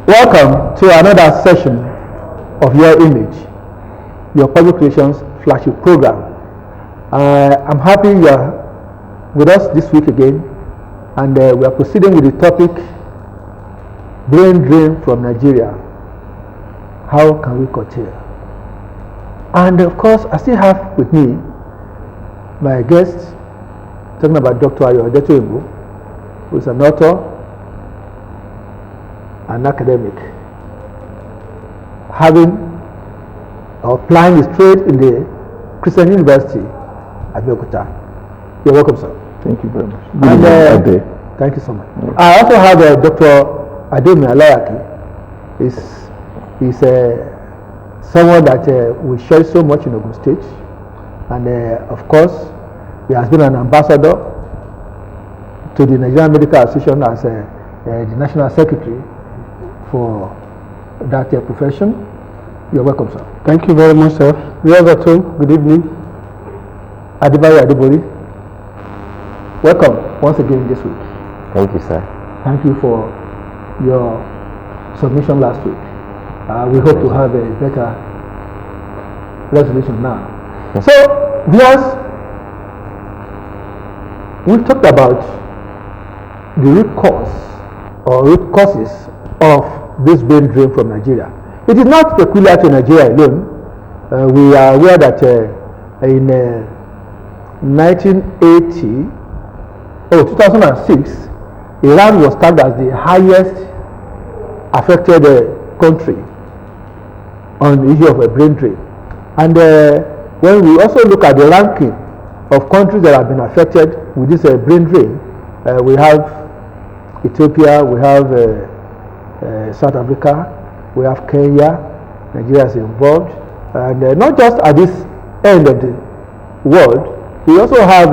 Welcome to another session of Your Image, your public relations flagship program. I'm happy you are with us this week again, and we are proceeding with the topic, brain drain from Nigeria. How can we curtail? And of course, I still have with me my guest, talking about Dr. Abeokuta, who is an author, an academic, having or applying his trade in the Christian University, Abeokuta. You're welcome, sir. Thank you very much. Thank you so much. Yeah. I also have Dr. Alayaki. He's someone that we share so much in Ogun State, and of course, he has been an ambassador to the Nigerian Medical Association as the National Secretary for that profession. You're welcome, sir. Thank you very much, sir. We have at home. Good evening. Adibayo Adibori. Welcome once again this week. Thank you, sir. Thank you for your submission last week. We hope to have a better resolution now. Yes. So, viewers, we talked about the root cause or root causes of this brain drain from Nigeria. It is not peculiar to Nigeria alone. We are aware that in 2006, Iran was tagged as the highest affected country on the issue of a brain drain. And when we also look at the ranking of countries that have been affected with this brain drain, we have Ethiopia, we have South Africa, we have Kenya, Nigeria is involved, and not just at this end of the world, we also have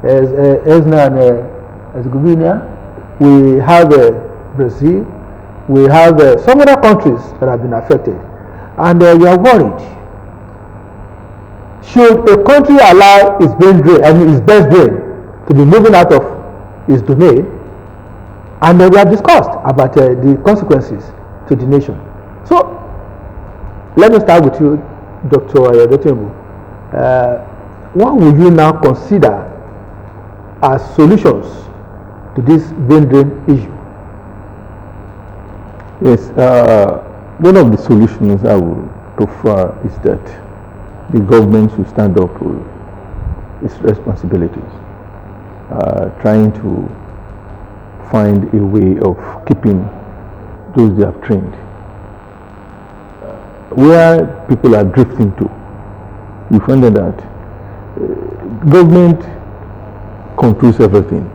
Esna and Herzegovina, we have Brazil, we have some other countries that have been affected, and we are worried. Should a country allow its brain drain, its best brain, to be moving out of its domain? And we have discussed about the consequences to the nation. So, let me start with you, Dr. Abeokuta. What would you now consider as solutions to this brain drain issue? Yes, one of the solutions I would prefer is that the government should stand up to its responsibilities, trying to find a way of keeping those they have trained. Where people are drifting to, you find that government controls everything.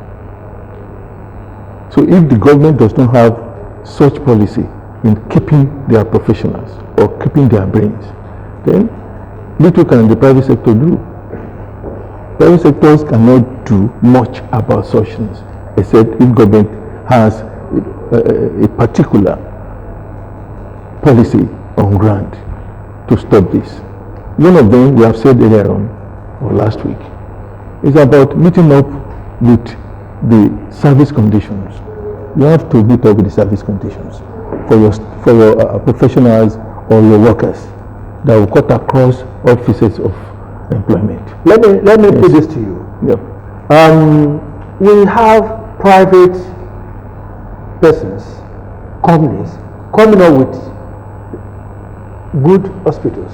So if the government does not have such policy in keeping their professionals or keeping their brains, then little can the private sector do. Private sectors cannot do much about such things, except if government has a particular policy on ground to stop this. One of them, we have said earlier on, or last week, is about meeting up with the service conditions. You have to meet up with the service conditions for your professionals or your workers that will cut across all phases of employment. Let me put this to you. Yep. We have private persons, companies, coming up with good hospitals,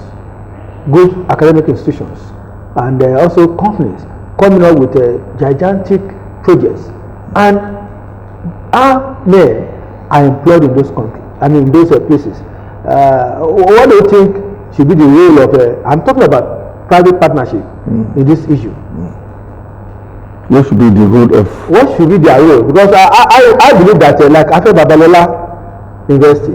good academic institutions, and also companies coming up with gigantic projects. And our men are employed in those countries, in those places. What do you think should be the role of, I'm talking about private partnership in this issue? What should be the role of? What should be their role? Because I believe that, like after Babalola University,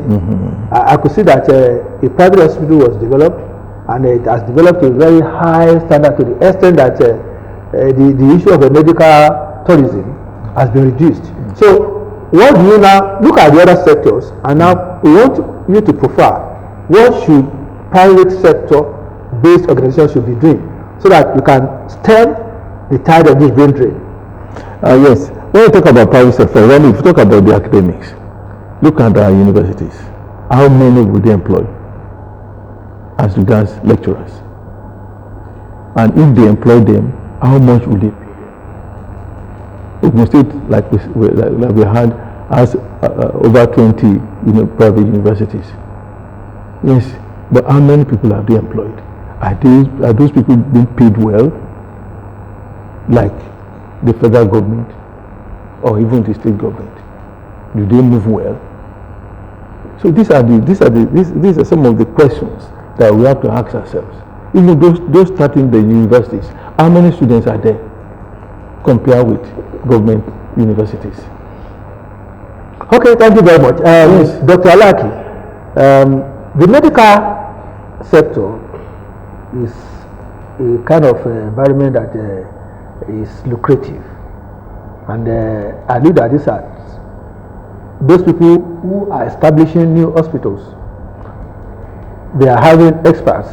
I could see that a private hospital was developed, and it has developed to a very high standard to the extent that the issue of medical tourism has been reduced. So, what do you now look at the other sectors, and now we want you to profile what should private sector based organizations should be doing so that we can stem the tide of this brain drain? Yes, when we talk about private sector, when we talk about the academics, look at our universities. How many would they employ as regards lecturers? And if they employ them, how much would they pay them? Ogun State, like we had, has over 20 private universities. Yes, but how many people have they employed? Are those people being paid well, like the federal government or even the state government? Do they move well? So these are some of the questions that we have to ask ourselves. Even those starting the universities, how many students are there compared with government universities? Okay, thank you very much. Yes. Dr. Alaki, the medical sector is a kind of environment that is lucrative, and I know that these are those people who are establishing new hospitals. They are having experts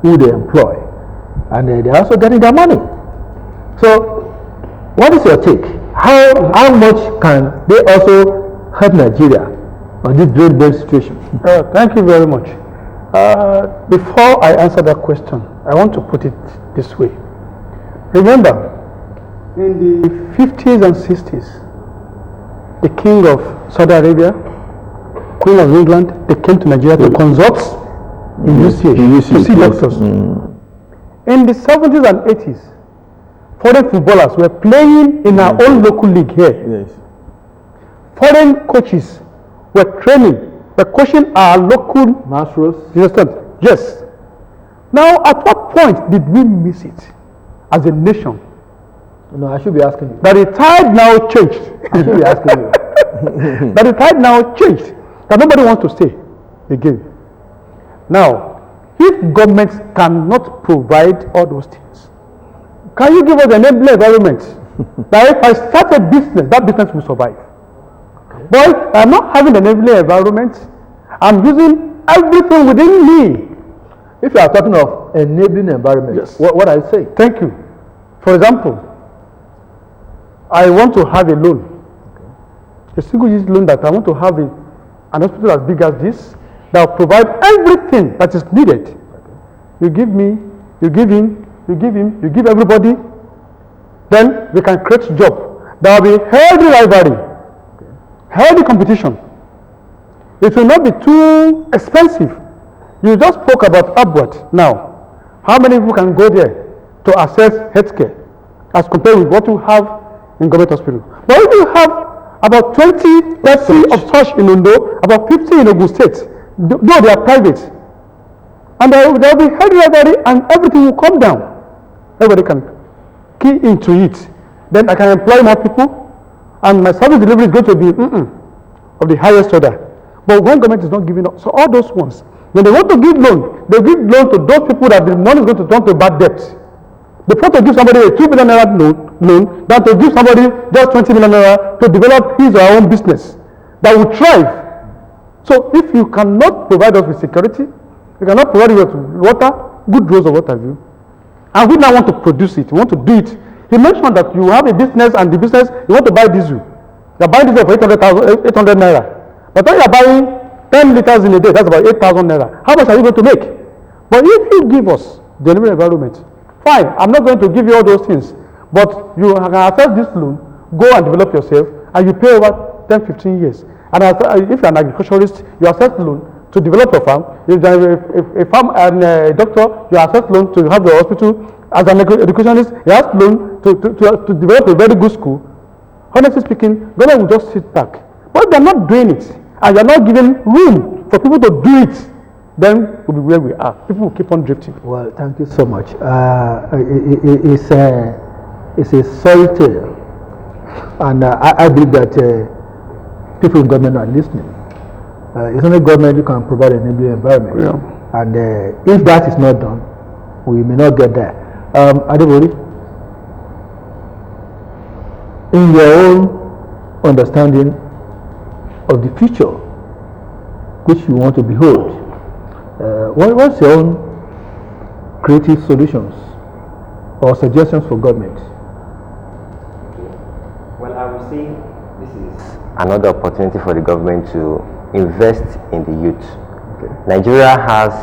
who they employ, and they are also getting their money. So, what is your take? How much can they also help Nigeria on this drain situation? Thank you very much. Before I answer that question, I want to put it this way. Remember, in the 50s and 60s, the king of Saudi Arabia, Queen of England, they came to Nigeria to consult in UCH to see doctors. In the 70s and 80s, foreign footballers were playing in our own local league here. Yes. Foreign coaches were coaching our local Masters. You understand? Yes. Now, at what point did we miss it as a nation? No, I should be asking you. That the tide now changed. I should be asking you. That the tide now changed. That nobody wants to stay again. Now, if governments cannot provide all those things, can you give us an enabling environment that if I start a business, that business will survive? Okay. But if I'm not having an enabling environment, I'm using everything within me. If you are talking of enabling environment, yes. What are you saying? Thank you. For example, I want to have a loan, a single-use loan that I want to have an hospital as big as this that will provide everything that is needed. Okay. You give me, you give him, you give him, you give everybody, then we can create job. There will be healthy rivalry, healthy competition. It will not be too expensive. You just spoke about Abeokuta now. How many people can go there to access healthcare as compared with what you have in government hospital? But if you have about 20, 30 of such in Ondo, about 50 in Ogun State, though they are private, and there will be healthy rivalry and everything will come down. Everybody can key into it. Then I can employ more people, and my service delivery is going to be of the highest order. But when government is not giving up, so all those ones, when they want to give loan, they give loan to those people that the money is going to turn to bad debt. They prefer to give somebody a 2 million naira loan than to give somebody just 20 million naira to develop his or her own business that will thrive. So if you cannot provide us with security, you cannot provide us with water, good roads or what have you, and we now want to produce it, we want to do it. He mentioned that you have a business and the business, you want to buy diesel. You are buying diesel for 800 naira. But when you are buying 10 liters in a day, that's about 8,000 naira. How much are you going to make? But if you give us the environment, fine, I'm not going to give you all those things, but you can access this loan, go and develop yourself, and you pay over 10, 15 years. And if you're an agriculturalist, you access loan to develop your farm. If you're a farm and a doctor, you access loan to have your hospital. As an educationist, you have loan to develop a very good school. Honestly speaking, government will just sit back. But they're not doing it, and you're not giving room for people to do it, then we'll be where we are. People will keep on drifting. Well, thank you so much. It's a sorry tale, and I believe that people in government are listening. It's only government who can provide an enabling environment, and if that is not done, we may not get there. Adebori, in your own understanding of the future which you want to behold, what's your own creative solutions or suggestions for government? Well, I would say this is another opportunity for the government to invest in the youth. Okay. Nigeria has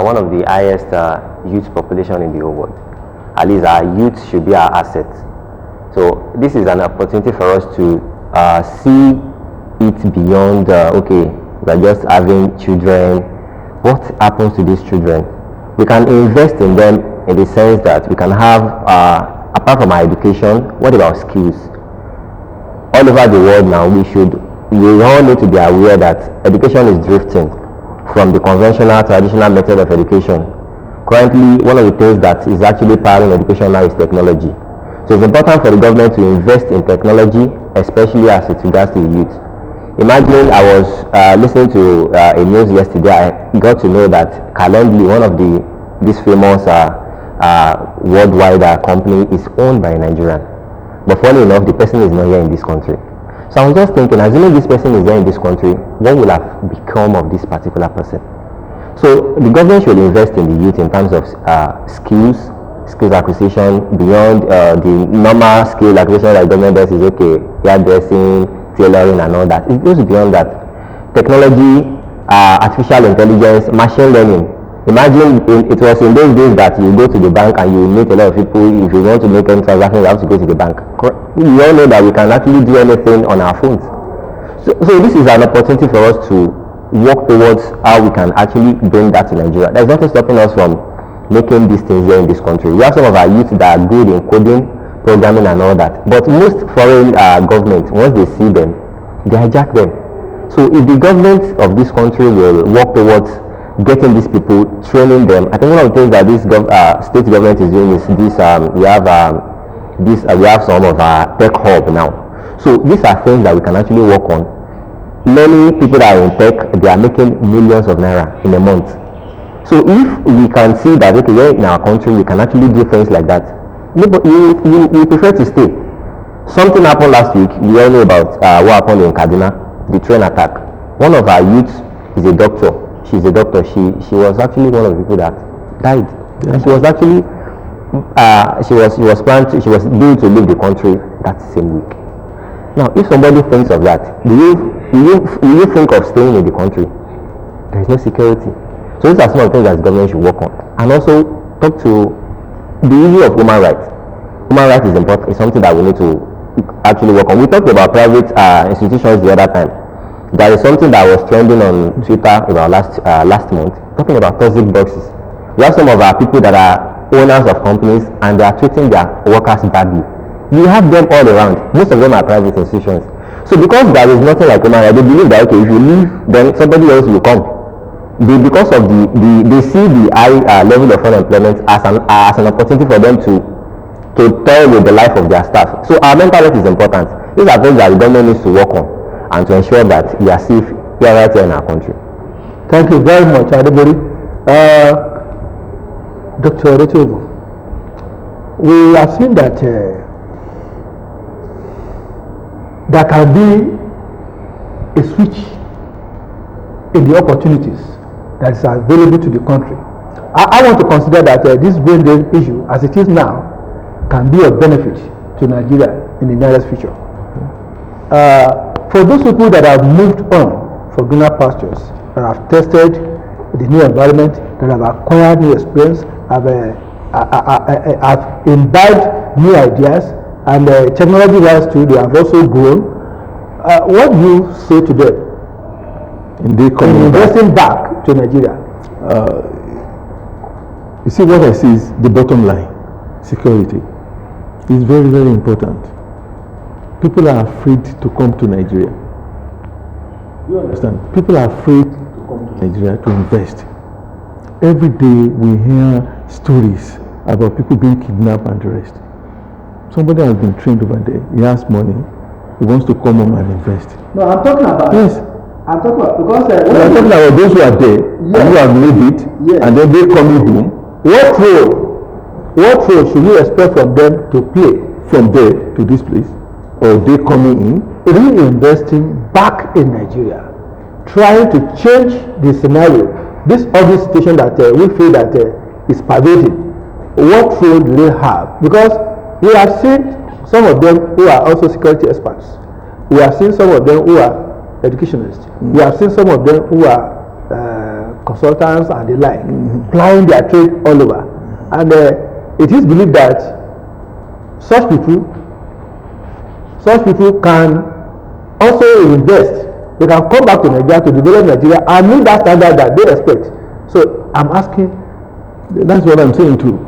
one of the highest youth population in the whole world. At least our youth should be our asset. So this is an opportunity for us to see it beyond, okay, we're just having children. What happens to these children? We can invest in them in the sense that we can have, apart from our education, what about skills? All over the world now, we all need to be aware that education is drifting from the conventional, traditional method of education. Currently, one of the things that is actually powering education now is technology. So it's important for the government to invest in technology, especially as it regards to the youth. Imagine I was listening to a news yesterday. I got to know that Calendly, one of this famous worldwide company, is owned by a Nigerian. But funny enough, the person is not here in this country. So I was just thinking, assuming this person is here in this country, what will have become of this particular person? So the government should invest in the youth in terms of skills acquisition beyond the normal skill acquisition that the government does is okay, hairdressing, tailoring and all that. It goes beyond that. Technology, artificial intelligence, machine learning. Imagine it was in those days that you go to the bank and you meet a lot of people. If you want to make any transaction, you have to go to the bank. We all know that we can actually do anything on our phones. So this is an opportunity for us to work towards how we can actually bring that to Nigeria. There's nothing stopping us from making these things here in this country. We have some of our youth that are good in coding, programming and all that. But most foreign governments, once they see them, they hijack them. So if the government of this country will work towards getting these people, training them, I think one of the things that this state government is doing is this. We have some of our tech hub now. So these are things that we can actually work on. Many people that are in tech, they are making millions of naira in a month. So if we can see that okay, here in our country we can actually do things like that, you prefer to stay. Something happened last week. We all know about what happened in Kaduna, the train attack. One of our youths is a doctor. She's a doctor. She was actually one of the people that died. Yeah. And she was actually she was due to leave the country that same week. Now, if somebody thinks of that, will you think of staying in the country? There is no security. So these are some of the things that the government should work on. And also talk to the issue of human rights. Human rights is important. It's something that we need to actually work on. We talked about private institutions the other time. There is something that was trending on Twitter about last month, talking about toxic boxes. We have some of our people that are owners of companies and they are treating their workers badly. You have them all around. Most of them are private institutions. So because there is nothing like human rights, they believe that okay, if you leave, then somebody else will come. Because of they see the high level of unemployment as an opportunity for them to toil with the life of their staff. So our mental health is important. These are things that the government needs to work on and to ensure that we are safe here right here in our country. Thank you very much, everybody. Dr. Retobo, we have seen that there can be a switch in the opportunities that is available to the country. I want to consider that this brain drain issue, as it is now, can be of benefit to Nigeria in the nearest future. For those people that have moved on for greener pastures, that have tested the new environment, that have acquired new experience, have imbibed new ideas, and technology-wise too, they have also grown. What do you say to them in investing back to Nigeria? You see, what I see is the bottom line. Security is very, very important. People are afraid to come to Nigeria. You understand? People are afraid to come to Nigeria to invest. Every day we hear stories about people being kidnapped and the rest. Somebody has been trained over there. He has money. He wants to come home and invest. No, I'm talking about. Yes. I'm talking about because. I'm talking about those who are there and who have made it, and then they coming home. What role should we expect from them to play from there to this place, or they coming in? Reinvesting back in Nigeria, trying to change the scenario. This ugly situation that we feel that is pervading. What role do they have? Because we have seen some of them who are also security experts. We have seen some of them who are educationists. We have seen some of them who are consultants and the like, plying their trade all over. And it is believed that such people can also invest. They can come back to Nigeria to develop Nigeria and meet that standard that they expect. So I'm asking. That's what I'm saying too.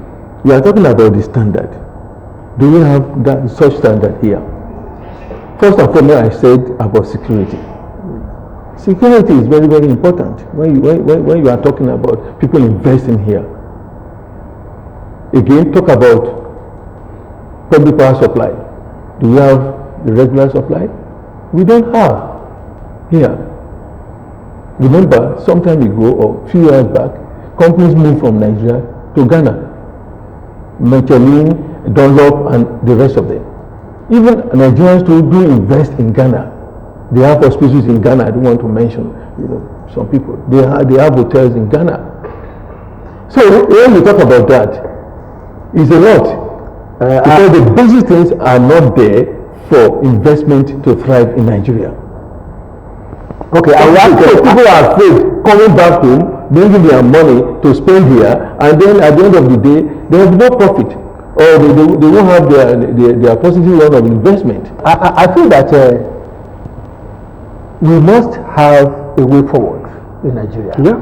We are talking about the standard. Do we have that such standard here? First and foremost, I said about security. Security is very, very important when you are talking about people investing here. Again, talk about public power supply. Do we have the regular supply? We don't have here. Remember, some time ago or a few years back, companies moved from Nigeria to Ghana. Michelin, Dunlop, and the rest of them. Even Nigerians too do invest in Ghana. They have hospitals in Ghana. I don't want to mention, some people. They have hotels in Ghana. So when we talk about that, it's a lot. Because the basic things are not there for investment to thrive in Nigeria. Okay, people are afraid coming back home, bringing their money to spend here, and then at the end of the day, they have no profit, or they won't have their positive run of investment. I feel that we must have a way forward in Nigeria. Yeah.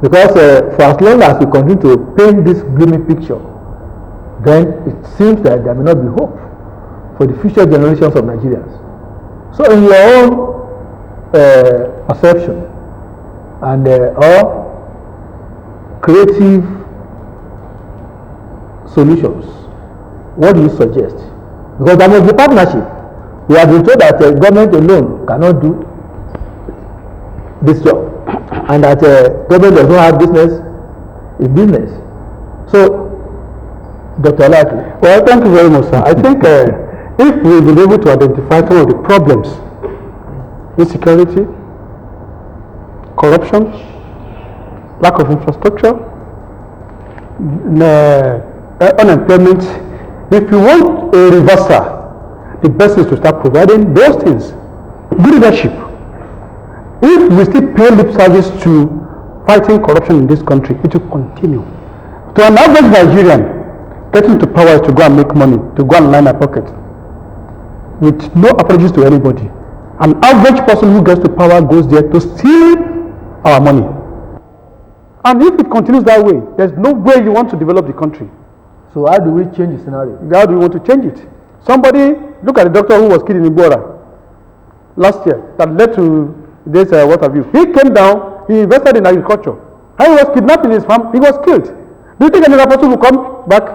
Because for as long as we continue to paint this gloomy picture, then it seems that there may not be hope for the future generations of Nigerians. So in your own perception and or creative solutions, what do you suggest? Because there must be partnership. We have been told that government alone cannot do this job, and that government does not have business in business. So, Dr. Laki. Well, thank you very much, sir. I think if we've been able to identify some of the problems, insecurity, corruption, lack of infrastructure, unemployment, if you want a reversal, the best is to start providing those things. Good leadership. If we still pay lip service to fighting corruption in this country, it will continue. To an average Nigerian, getting to power is to go and make money, to go and line a pocket, with no apologies to anybody. An average person who gets to power goes there to steal our money. And if it continues that way, there's no way you want to develop the country. So how do we change the scenario? How do we want to change it? Somebody, look at the doctor who was killed in Ibora last year, that led to this, what have you. He came down, he invested in agriculture. And he was kidnapped in his farm, he was killed. Do you think another person will come back?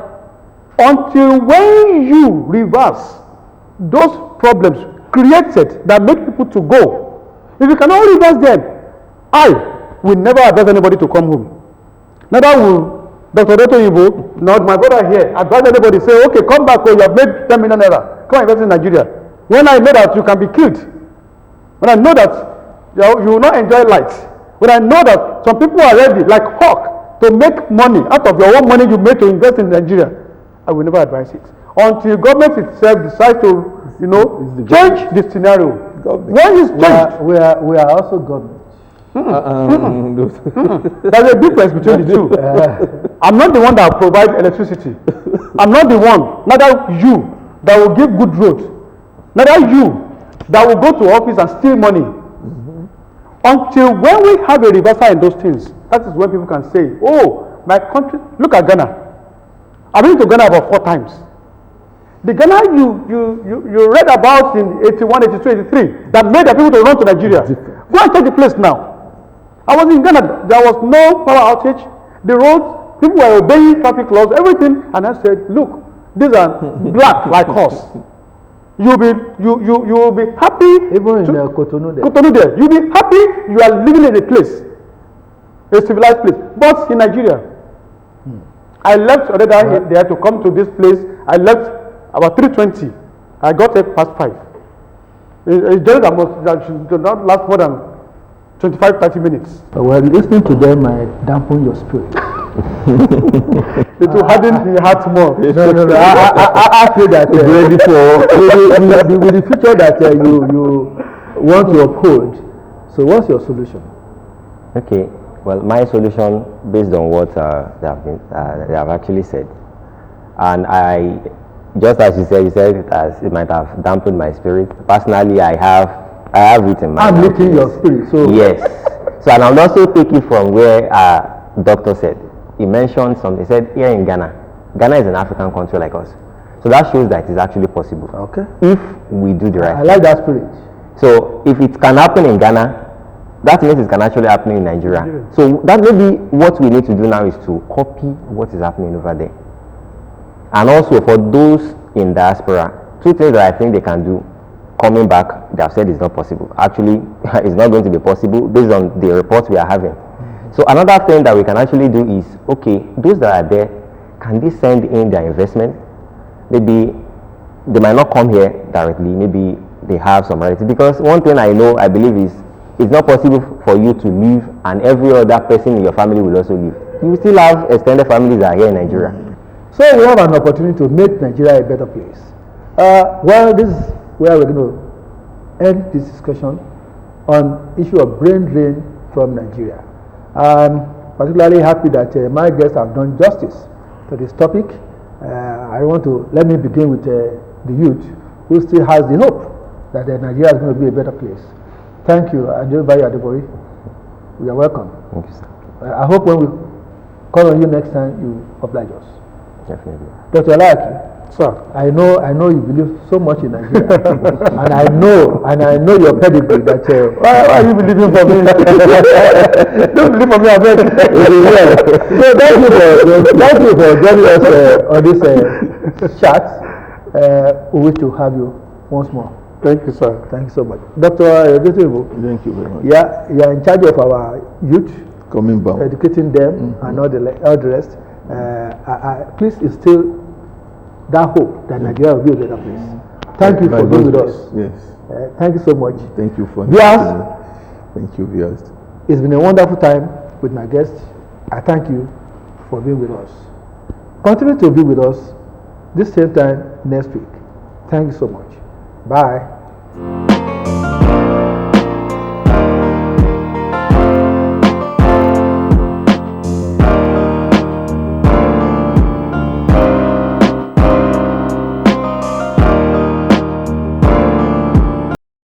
Until when you reverse those problems created that make people to go, if you cannot reverse them, I will never advise anybody to come home. Neither will Dr. Doto Ibo, not my brother here, advise anybody, say, okay, come back, you have made 10 million naira, come invest in Nigeria. When I know that you can be killed, when I know that you will not enjoy light, when I know that some people are ready, like hawk, to make money out of your own money you made to invest in Nigeria, I will never advise it. Until government itself decides to, change the scenario. When it's changed, we are also government. There's a difference between the two. I'm not the one that will provide electricity. I'm not the one, neither you, that will give good roads. Neither you, that will go to office and steal money. Until when we have a reversal in those things, that is when people can say, oh, my country, look at Ghana. I've been to Ghana about 4 times. The Ghana you read about in 81, 82, 83 that made the people to run to Nigeria. Go and take the place now. I was in Ghana. There was no power outage. The roads, people were obeying traffic laws, everything. And I said, look, these are black like us. You will be happy. Even in Cotonou there. Cotonou there. You'll be happy you are living in a place, a civilized place. But in Nigeria, I left already there to come to this place. I left about 3:20. I got there past 5. It's just that should not last more than 25-30 minutes. Well, listening to them might dampen your spirit. It will harden the heart more. No. I feel that ready for with the future that you want to uphold. So, what's your solution? Okay. Well, my solution, based on what they have actually said, and I, just as you said it might have dampened my spirit. Personally, I have it in mind. I'm lifting your spirit. So yes. So, and I'll also take it from where doctor said. He mentioned something. He said here in Ghana is an African country like us. So that shows that it's actually possible. Okay. If we do the right. I like that spirit. So if it can happen in Ghana, that means it can actually happen in Nigeria. So that maybe what we need to do now is to copy what is happening over there. And also for those in diaspora, two things that I think they can do. Coming back, they have said it's not possible. Actually, it's not going to be possible based on the reports we are having. So another thing that we can actually do is, okay, those that are there, can they send in their investment? Maybe they might not come here directly. Maybe they have some relatives. Because one thing I believe is, it's not possible for you to leave and every other person in your family will also leave. You still have extended families that are here in Nigeria. So we have an opportunity to make Nigeria a better place. Well, this is where we're going to end this discussion on issue of brain drain from Nigeria. I'm particularly happy that my guests have done justice to this topic. Let me begin with the youth who still has the hope that Nigeria is going to be a better place. Thank you, Adebayo Adebori. You are welcome. Thank you, sir. I hope when we call on you next time, you oblige us. Definitely. Dr. Alaki, Sir, I know you believe so much in Nigeria, and I know your pedigree. That why are you believing for me? Don't believe for me, I beg. So thank you for joining us on this chat. We wish to have you once more. Thank you, sir. Thank you so much, Dr. Thank you very much. Yeah, you are in charge of our youth, Coming back. educating them and all the rest. Please instill that hope that Nigeria will be a better place. Thank you for being with us. Yes. Thank you so much. Thank you for Viewers, Thank you, viewers. it's been a wonderful time with my guests. I thank you for being with us. Continue to be with us this same time next week. Thank you so much. Bye.